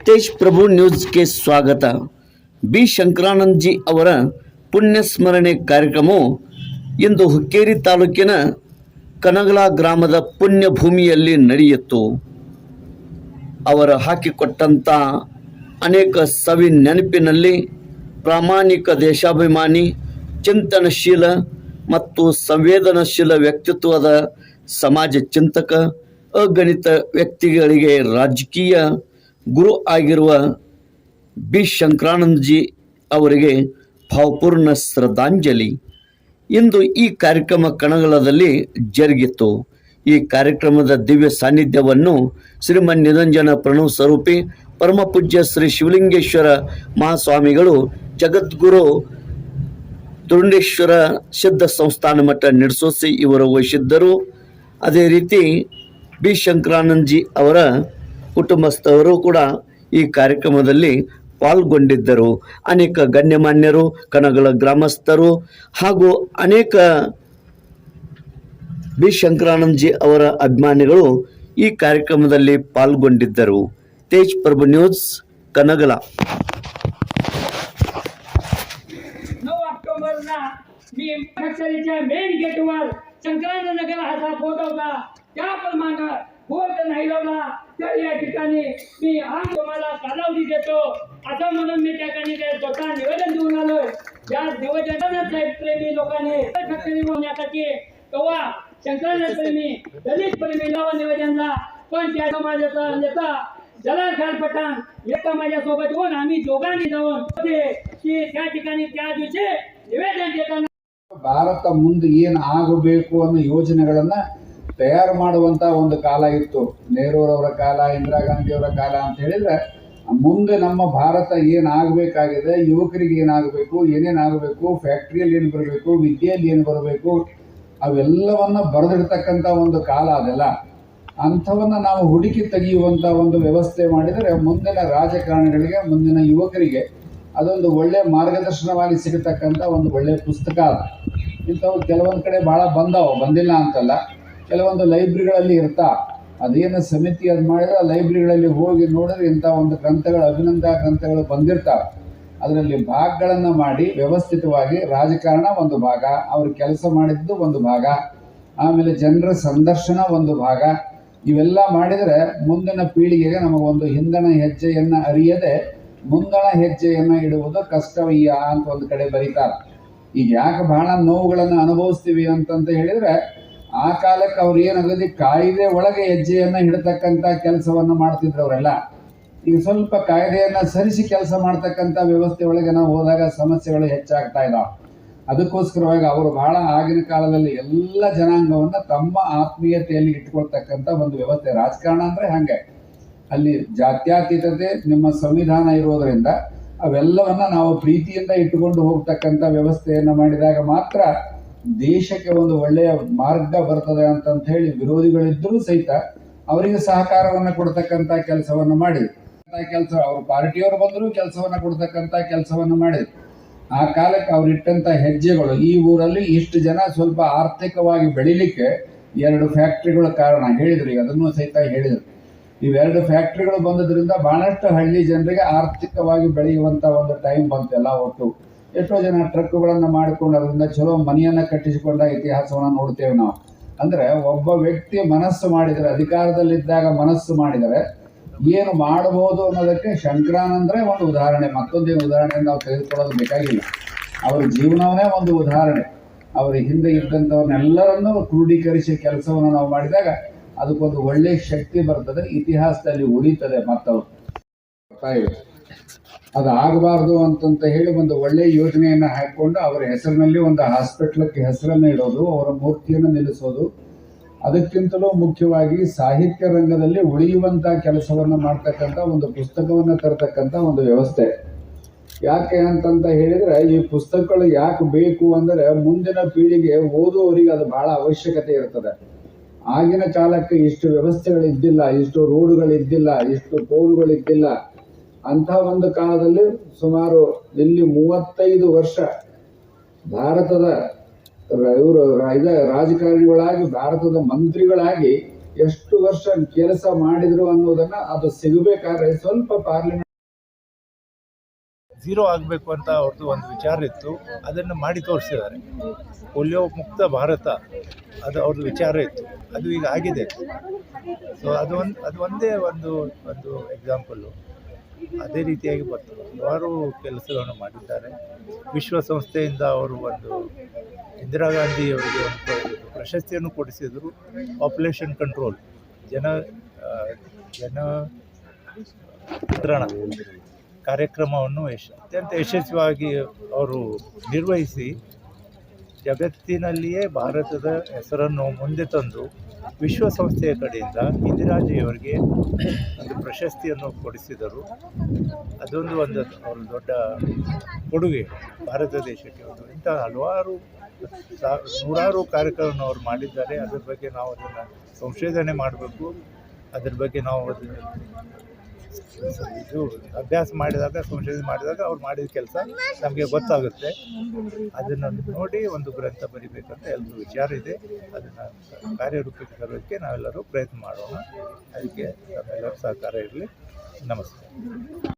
ತೇಜ್ ಪ್ರಭು ನ್ಯೂಸ್ಗೆ ಸ್ವಾಗತ. ಬಿ ಶಂಕರಾನಂದಜಿ ಅವರ ಪುಣ್ಯ ಸ್ಮರಣೆ ಕಾರ್ಯಕ್ರಮವು ಇಂದು ಹುಕ್ಕೇರಿ ತಾಲೂಕಿನ ಕನಗಲ ಗ್ರಾಮದ ಪುಣ್ಯ ಭೂಮಿಯಲ್ಲಿ ನಡೆಯಿತು. ಅವರು ಹಾಕಿಕೊಟ್ಟಂಥ ಅನೇಕ ಸವಿ ನೆನಪಿನಲ್ಲಿ ಪ್ರಾಮಾಣಿಕ ದೇಶಾಭಿಮಾನಿ, ಚಿಂತನಶೀಲ ಮತ್ತು ಸಂವೇದನಶೀಲ ವ್ಯಕ್ತಿತ್ವದ ಸಮಾಜ ಚಿಂತಕ, ಅಗಣಿತ ವ್ಯಕ್ತಿಗಳಿಗೆ ರಾಜಕೀಯ ಗುರು ಆಗಿರುವ ಬಿ ಶಂಕರಾನಂದಜಿ ಅವರಿಗೆ ಭಾವಪೂರ್ಣ ಶ್ರದ್ಧಾಂಜಲಿ. ಇಂದು ಈ ಕಾರ್ಯಕ್ರಮ ಕಣಗಲದಲ್ಲಿ ಜರುಗಿತು. ಈ ಕಾರ್ಯಕ್ರಮದ ದಿವ್ಯ ಸಾನ್ನಿಧ್ಯವನ್ನು ಶ್ರೀಮನ್ ನಿರಂಜನ ಪ್ರಣವ್ ಸ್ವರೂಪಿ ಪರಮ ಪೂಜ್ಯ ಶ್ರೀ ಶಿವಲಿಂಗೇಶ್ವರ ಮಹಾಸ್ವಾಮಿಗಳು, ಜಗದ್ಗುರು ದುರುಂಡೇಶ್ವರ ಸಿದ್ಧ ಸಂಸ್ಥಾನ ಮಠ ನಡೆಸೋಸಿ ಇವರು ವಹಿಸಿದ್ದರು. ಅದೇ ರೀತಿ ಬಿ ಶಂಕರಾನಂದಜಿ ಅವರ ಕುಟುಂಬಸ್ಥರು ಕೂಡ ಈ ಕಾರ್ಯಕ್ರಮದಲ್ಲಿ ಪಾಲ್ಗೊಂಡಿದ್ದರು. ಅನೇಕ ಗಣ್ಯಮಾನ್ಯರು, ಕನಗಲ ಗ್ರಾಮಸ್ಥರು ಹಾಗೂ ಅನೇಕ ಬಿ ಶಂಕರಾನಂದಜಿ ಅವರ ಅಭಿಮಾನಿಗಳು ಈ ಕಾರ್ಯಕ್ರಮದಲ್ಲಿ ಪಾಲ್ಗೊಂಡಿದ್ದರು. ತೇಜ್ ಪ್ರಭು ನ್ಯೂಸ್, कनगला. 9 ऑक्टोबरला मी फॅक्टरीच्या मेन गेटवर शंकरानंद नगर हा फोटो होता. त्याप्रमाणे बोर्ड नाही लावला तर या ठिकाणी मी आज तुम्हाला कालावधी देतो असं म्हणून मी त्या ठिकाणी स्वतः निवेदन देऊन आलोय. या निवेदनाचा प्रेमी लोकांनी फॅक्टरी होण्यासाठी तेव्हा शंकरानंद प्रेमी, दलित प्रेमी नाव निवेदनला पण त्या समाजाचा नेता जलाल खान पठाण एका माझ्यासोबत होऊन आम्ही दोघांनी जाऊन की त्या ठिकाणी त्या दिवशी निवेदन देताना ಭಾರತ ಮುಂದೆ ಏನು ಆಗಬೇಕು ಅನ್ನೋ ಯೋಜನೆಗಳನ್ನ ತಯಾರು ಮಾಡುವಂತ ಒಂದು ಕಾಲ ಇತ್ತು. ನೆಹರೂರವರ ಕಾಲ, ಇಂದಿರಾ ಗಾಂಧಿಯವರ ಕಾಲ ಅಂತ ಹೇಳಿದ್ರೆ ಮುಂದೆ ನಮ್ಮ ಭಾರತ ಏನಾಗಬೇಕಾಗಿದೆ, ಯುವಕರಿಗೆ ಏನಾಗಬೇಕು, ಏನೇನಾಗಬೇಕು, ಫ್ಯಾಕ್ಟ್ರಿಯಲ್ಲಿ ಏನು ಬರಬೇಕು, ವಿದ್ಯೆಯಲ್ಲಿ ಏನು ಬರಬೇಕು, ಅವೆಲ್ಲವನ್ನ ಬರೆದಿಡ್ತಕ್ಕಂಥ ಒಂದು ಕಾಲ ಅದೆಲ್ಲ. ಅಂಥವನ್ನ ನಾವು ಹುಡುಕಿ ತೆಗೆಯುವಂಥ ಒಂದು ವ್ಯವಸ್ಥೆ ಮಾಡಿದರೆ ಮುಂದಿನ ರಾಜಕಾರಣಿಗಳಿಗೆ, ಮುಂದಿನ ಯುವಕರಿಗೆ ಅದೊಂದು ಒಳ್ಳೆ ಮಾರ್ಗದರ್ಶನವಾಗಿ ಸಿಗತಕ್ಕಂಥ ಒಂದು ಒಳ್ಳೆಯ ಪುಸ್ತಕ ಅದು. ಇಂಥವು ಕೆಲವೊಂದು ಕಡೆ ಭಾಳ ಬಂದಿಲ್ಲ ಅಂತಲ್ಲ, ಕೆಲವೊಂದು ಲೈಬ್ರರಿಗಳಲ್ಲಿ ಇರ್ತಾ. ಅದೇನು ಸಮಿತಿ ಅದು ಮಾಡಿದ್ರೆ ಲೈಬ್ರರಿಗಳಲ್ಲಿ ಹೋಗಿ ನೋಡಿದ್ರೆ ಇಂಥ ಒಂದು ಗ್ರಂಥಗಳು, ಅಭಿನಂದನಾ ಗ್ರಂಥಗಳು ಬಂದಿರ್ತಾವೆ. ಅದರಲ್ಲಿ ಭಾಗಗಳನ್ನು ಮಾಡಿ ವ್ಯವಸ್ಥಿತವಾಗಿ ರಾಜಕಾರಣ ಒಂದು ಭಾಗ, ಅವರು ಕೆಲಸ ಮಾಡಿದ್ದು ಒಂದು ಭಾಗ, ಆಮೇಲೆ ಜನರ ಸಂದರ್ಶನ ಒಂದು ಭಾಗ, ಇವೆಲ್ಲ ಮಾಡಿದರೆ ಮುಂದಿನ ಪೀಳಿಗೆಗೆ ನಮಗೊಂದು ಹಿಂದಣ ಹೆಜ್ಜೆಯನ್ನು ಅರಿಯದೆ ಮುಂದಣ ಹೆಜ್ಜೆಯನ್ನು ಇಡುವುದು ಕಷ್ಟವಯ್ಯ ಅಂತ ಒಂದು ಕಡೆ ಬರೀತಾರೆ. ಈಗ ಯಾಕೆ ಬಹಳ ನೋವುಗಳನ್ನು ಅನುಭವಿಸ್ತೀವಿ ಅಂತಂತ ಹೇಳಿದರೆ, ಆ ಕಾಲಕ್ಕೆ ಅವ್ರು ಏನಾಗದಿ ಕಾಯ್ದೆ ಒಳಗೆ ಹೆಜ್ಜೆಯನ್ನು ಇಡತಕ್ಕಂಥ ಕೆಲಸವನ್ನು ಮಾಡ್ತಿದ್ರು ಅವರೆಲ್ಲ. ಈಗ ಸ್ವಲ್ಪ ಕಾಯ್ದೆಯನ್ನು ಸರಿಸಿ ಕೆಲಸ ಮಾಡ್ತಕ್ಕಂಥ ವ್ಯವಸ್ಥೆ ಒಳಗೆ ನಾವು ಹೋದಾಗ ಸಮಸ್ಯೆಗಳು ಹೆಚ್ಚಾಗ್ತಾ ಇದ್ದಾವೆ. ಅದಕ್ಕೋಸ್ಕರವಾಗಿ ಅವರು ಬಹಳ ಆಗಿನ ಕಾಲದಲ್ಲಿ ಎಲ್ಲ ಜನಾಂಗವನ್ನು ತಮ್ಮ ಆತ್ಮೀಯತೆಯಲ್ಲಿ ಇಟ್ಕೊಳ್ತಕ್ಕಂಥ ಒಂದು ವ್ಯವಸ್ಥೆ. ರಾಜಕಾರಣ ಅಂದರೆ ಹಾಗೆ, ಅಲ್ಲಿ ಜಾತ್ಯತೀತತೆ ನಿಮ್ಮ ಸಂವಿಧಾನ ಇರೋದರಿಂದ ಅವೆಲ್ಲವನ್ನ ನಾವು ಪ್ರೀತಿಯಿಂದ ಇಟ್ಟುಕೊಂಡು ಹೋಗ್ತಕ್ಕಂಥ ವ್ಯವಸ್ಥೆಯನ್ನು ಮಾಡಿದಾಗ ಮಾತ್ರ ದೇಶಕ್ಕೆ ಒಂದು ಒಳ್ಳೆಯ ಮಾರ್ಗ ಬರ್ತದೆ ಅಂತಂತ ಹೇಳಿ ವಿರೋಧಿಗಳಿದ್ದರೂ ಸಹಿತ ಅವರಿಗೆ ಸಹಕಾರವನ್ನು ಕೊಡ್ತಕ್ಕಂಥ ಕೆಲಸವನ್ನು ಮಾಡಿದ್ರು. ಕೆಲಸ ಅವರು ಪಾರ್ಟಿಯವರು ಬಂದರೂ ಕೆಲಸವನ್ನು ಕೊಡ್ತಕ್ಕಂಥ ಕೆಲಸವನ್ನು ಮಾಡಿದ್ರು. ಆ ಕಾಲಕ್ಕೆ ಅವ್ರು ಇಟ್ಟಂಥ ಹೆಜ್ಜೆಗಳು, ಈ ಊರಲ್ಲಿ ಇಷ್ಟು ಜನ ಸ್ವಲ್ಪ ಆರ್ಥಿಕವಾಗಿ ಬೆಳಿಲಿಕ್ಕೆ 2 ಫ್ಯಾಕ್ಟ್ರಿಗಳ ಕಾರಣ ಹೇಳಿದ್ರು. ಈಗ ಅದನ್ನು ಸಹಿತ ಹೇಳಿದರು. ಇವೆರಡು ಫ್ಯಾಕ್ಟ್ರಿಗಳು ಬಂದದ್ರಿಂದ ಬಹಳಷ್ಟು ಹಳ್ಳಿ ಜನರಿಗೆ ಆರ್ಥಿಕವಾಗಿ ಬೆಳೆಯುವಂಥ ಒಂದು ಟೈಮ್ ಬಂತೆಲ್ಲ. ಒಟ್ಟು ಎಷ್ಟೋ ಜನ ಟ್ರಕ್ಗಳನ್ನು ಮಾಡಿಕೊಂಡು ಅದರಿಂದ ಚಲೋ ಮನೆಯನ್ನು ಕಟ್ಟಿಸಿಕೊಂಡ ಇತಿಹಾಸವನ್ನು ನೋಡ್ತೇವೆ ನಾವು. ಅಂದರೆ ಒಬ್ಬ ವ್ಯಕ್ತಿ ಮನಸ್ಸು ಮಾಡಿದರೆ, ಅಧಿಕಾರದಲ್ಲಿದ್ದಾಗ ಮನಸ್ಸು ಮಾಡಿದರೆ ಏನು ಮಾಡಬಹುದು ಅನ್ನೋದಕ್ಕೆ ಶಂಕರಾನಂದ್ರೆ ಒಂದು ಉದಾಹರಣೆ. ಮತ್ತೊಂದೇನು ಉದಾಹರಣೆ ನಾವು ತೆಗೆದುಕೊಳ್ಳೋದು ಬೇಕಾಗಿಲ್ಲ. ಅವರ ಜೀವನವೇ ಒಂದು ಉದಾಹರಣೆ. ಅವರ ಹಿಂದೆ ಇದ್ದಂಥವ್ರನ್ನೆಲ್ಲರನ್ನೂ ಕ್ರೋಢೀಕರಿಸಿ ಕೆಲಸವನ್ನು ನಾವು ಮಾಡಿದಾಗ ಅದಕ್ಕೊಂದು ಒಳ್ಳೆಯ ಶಕ್ತಿ ಬರ್ತದೆ, ಇತಿಹಾಸದಲ್ಲಿ ಉಳಿತದೆ. ಮತ್ತವರು ಅದು ಆಗಬಾರ್ದು ಅಂತಂತ ಹೇಳಿ ಒಂದು ಒಳ್ಳೆಯ ಯೋಜನೆಯನ್ನು ಹಾಕಿಕೊಂಡು ಅವರ ಹೆಸರಿನಲ್ಲಿ ಒಂದು ಹಾಸ್ಪಿಟ್ಲಕ್ಕೆ ಹೆಸರನ್ನು ಇಡೋದು, ಅವರ ಮೂರ್ತಿಯನ್ನು ನಿಲ್ಲಿಸೋದು, ಅದಕ್ಕಿಂತಲೂ ಮುಖ್ಯವಾಗಿ ಸಾಹಿತ್ಯ ರಂಗದಲ್ಲಿ ಉಳಿಯುವಂಥ ಕೆಲಸವನ್ನು ಮಾಡ್ತಕ್ಕಂಥ ಒಂದು ಪುಸ್ತಕವನ್ನು ತರತಕ್ಕಂಥ ಒಂದು ವ್ಯವಸ್ಥೆ. ಯಾಕೆ ಅಂತಂತ ಹೇಳಿದರೆ, ಈ ಪುಸ್ತಕಗಳು ಯಾಕೆ ಬೇಕು ಅಂದರೆ ಮುಂದಿನ ಪೀಳಿಗೆ ಓದುವವರಿಗೆ ಅದು ಬಹಳ ಅವಶ್ಯಕತೆ ಇರ್ತದೆ. ಆಗಿನ ಕಾಲಕ್ಕೆ ಇಷ್ಟು ವ್ಯವಸ್ಥೆಗಳಿದ್ದಿಲ್ಲ, ಇಷ್ಟು ರೋಡುಗಳಿದ್ದಿಲ್ಲ, ಇಷ್ಟು ಪೋಲುಗಳಿದ್ದಿಲ್ಲ. ಅಂಥ ಒಂದು ಕಾಲದಲ್ಲಿ ಸುಮಾರು ಇಲ್ಲಿ 35 ವರ್ಷ ಭಾರತದ ಇವರು ರಾಜಕಾರಣಿಗಳಾಗಿ, ಭಾರತದ ಮಂತ್ರಿಗಳಾಗಿ ಎಷ್ಟು ವರ್ಷ ಕೆಲಸ ಮಾಡಿದ್ರು ಅನ್ನೋದನ್ನ ಅದು ಸಿಗಬೇಕಾದ್ರೆ ಸ್ವಲ್ಪ ಪಾರ್ಲಿಮೆಂಟ್ ಝೀರೋ ಆಗಬೇಕು ಅಂತ ಅವ್ರದ್ದು ಒಂದು ವಿಚಾರ ಇತ್ತು. ಅದನ್ನು ಮಾಡಿ ತೋರಿಸಿದ್ದಾರೆ. ಪೋಲಿಯೋ ಮುಕ್ತ ಭಾರತ ಅದು ಅವ್ರದ್ದು ವಿಚಾರ ಇತ್ತು. ಅದು ಈಗ ಆಗಿದೆ. ಸೊ ಅದು ಒಂದೇ ಒಂದು ಎಕ್ಸಾಂಪಲ್ಲು. ಅದೇ ರೀತಿಯಾಗಿ ಬರ್ತದೆ. ಹಲವಾರು ಕೆಲಸಗಳನ್ನು ಮಾಡಿದ್ದಾರೆ. ವಿಶ್ವಸಂಸ್ಥೆಯಿಂದ ಅವರು ಒಂದು ಇಂದಿರಾ ಗಾಂಧಿ ಅವರಿಗೆ ಒಂದು ಪ್ರಶಸ್ತಿಯನ್ನು ಕೊಡಿಸಿದರು. ಪಾಪ್ಯುಲೇಷನ್ ಕಂಟ್ರೋಲ್, ಜನ ನಿಯಂತ್ರಣ ಕಾರ್ಯಕ್ರಮವನ್ನು ಅತ್ಯಂತ ಯಶಸ್ವಿಯಾಗಿ ಅವರು ನಿರ್ವಹಿಸಿ ಜಗತ್ತಿನಲ್ಲಿಯೇ ಭಾರತದ ಹೆಸರನ್ನು ಮುಂದೆ ತಂದು ವಿಶ್ವಸಂಸ್ಥೆಯ ಕಡೆಯಿಂದ ಇಂದಿರಾಜಿಯವರಿಗೆ ಒಂದು ಪ್ರಶಸ್ತಿಯನ್ನು ಕೊಡಿಸಿದರು. ಅದೊಂದು ಅವರು ದೊಡ್ಡ ಕೊಡುಗೆ ಭಾರತ ದೇಶಕ್ಕೆ. ಇಂಥ ಹಲವಾರು ನೂರಾರು ಕಾರ್ಯಕ್ರಮವನ್ನು ಅವರು ಮಾಡಿದ್ದಾರೆ. ಅದ್ರ ಬಗ್ಗೆ ನಾವು ಅದನ್ನು ಸಂಶೋಧನೆ ಮಾಡಬೇಕು. ಅದ್ರ ಬಗ್ಗೆ ನಾವು ಅದನ್ನು ಅಭ್ಯಾಸ ಮಾಡಿದಾಗ, ಸಂಶೋಧನೆ ಮಾಡಿದಾಗ ಅವ್ರು ಮಾಡಿದ ಕೆಲಸ ನಮಗೆ ಗೊತ್ತಾಗುತ್ತೆ. ಅದನ್ನು ನೋಡಿ ಒಂದು ಗ್ರಂಥ ಬರಿಬೇಕಂತ ಎಲ್ಲರೂ ವಿಚಾರ ಇದೆ. ಅದನ್ನು ಕಾರ್ಯರೂಪಕ್ಕೆ ತರೋದಕ್ಕೆ ನಾವೆಲ್ಲರೂ ಪ್ರಯತ್ನ ಮಾಡೋಣ. ಅದಕ್ಕೆ ನಮ್ಮೆಲ್ಲರೂ ಸಹಕಾರ ಇರಲಿ. ನಮಸ್ಕಾರ.